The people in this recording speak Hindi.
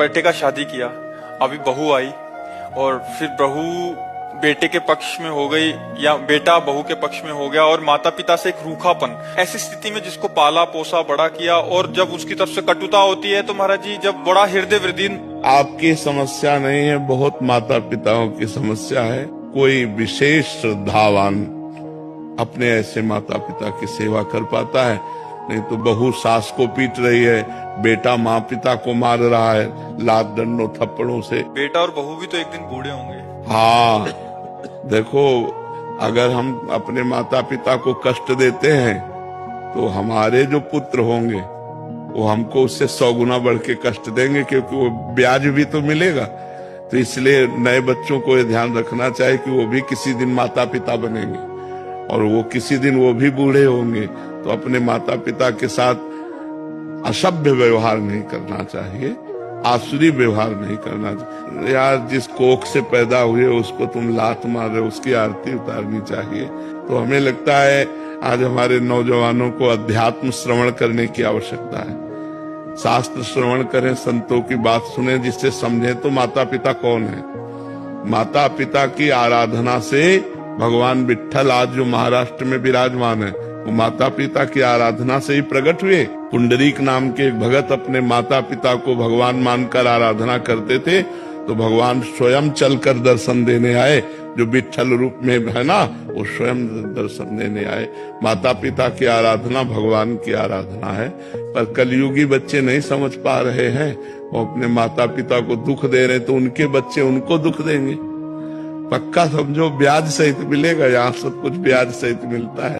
बेटे का शादी किया, अभी बहू आई और फिर बहू बेटे के पक्ष में हो गई या बेटा बहू के पक्ष में हो गया, और माता पिता से एक रूखापन, ऐसी स्थिति में जिसको पाला पोसा बड़ा किया और जब उसकी तरफ से कटुता होती है तो महाराज जी जब बड़ा हृदय वृदीन। आपकी समस्या नहीं है, बहुत माता पिताओं की समस्या है। कोई विशेष श्रद्धावान अपने ऐसे माता पिता की सेवा कर पाता है, नहीं तो बहू सास को पीट रही है, बेटा माँ पिता को मार रहा है लात डंडों थप्पड़ों से। बेटा और बहू भी तो एक दिन बूढ़े होंगे। हाँ, देखो, अगर हम अपने माता पिता को कष्ट देते हैं तो हमारे जो पुत्र होंगे वो हमको उससे 100 गुना बढ़ के कष्ट देंगे, क्योंकि वो ब्याज भी तो मिलेगा। तो इसलिए नए बच्चों को ये ध्यान रखना चाहिए कि वो भी किसी दिन माता पिता बनेंगे और वो किसी दिन वो भी बूढ़े होंगे, तो अपने माता पिता के साथ असभ्य व्यवहार नहीं करना चाहिए, आसुरी व्यवहार नहीं करना चाहिए। यार, जिस कोख से पैदा हुए उसको तुम लात मार रहे हो, उसकी आरती उतारनी चाहिए। तो हमें लगता है आज हमारे नौजवानों को अध्यात्म श्रवण करने की आवश्यकता है। शास्त्र श्रवण करें, संतों की बात सुने, जिससे समझें तो माता पिता कौन है। माता पिता की आराधना से भगवान विट्ठल आज जो महाराष्ट्र में विराजमान है वो माता पिता की आराधना से ही प्रकट हुए। पुंडरीक नाम के एक भगत अपने माता पिता को भगवान मानकर आराधना करते थे, तो भगवान स्वयं चलकर दर्शन देने आए। जो विट्ठल रूप में है ना, वो स्वयं दर्शन देने आए। माता पिता की आराधना भगवान की आराधना है, पर कलयुगी बच्चे नहीं समझ पा रहे हैं। वो अपने माता पिता को दुख दे रहे, तो उनके बच्चे उनको दुख देंगे। पक्का समझो, ब्याज सहित मिलेगा। यहाँ सब कुछ ब्याज सहित मिलता है।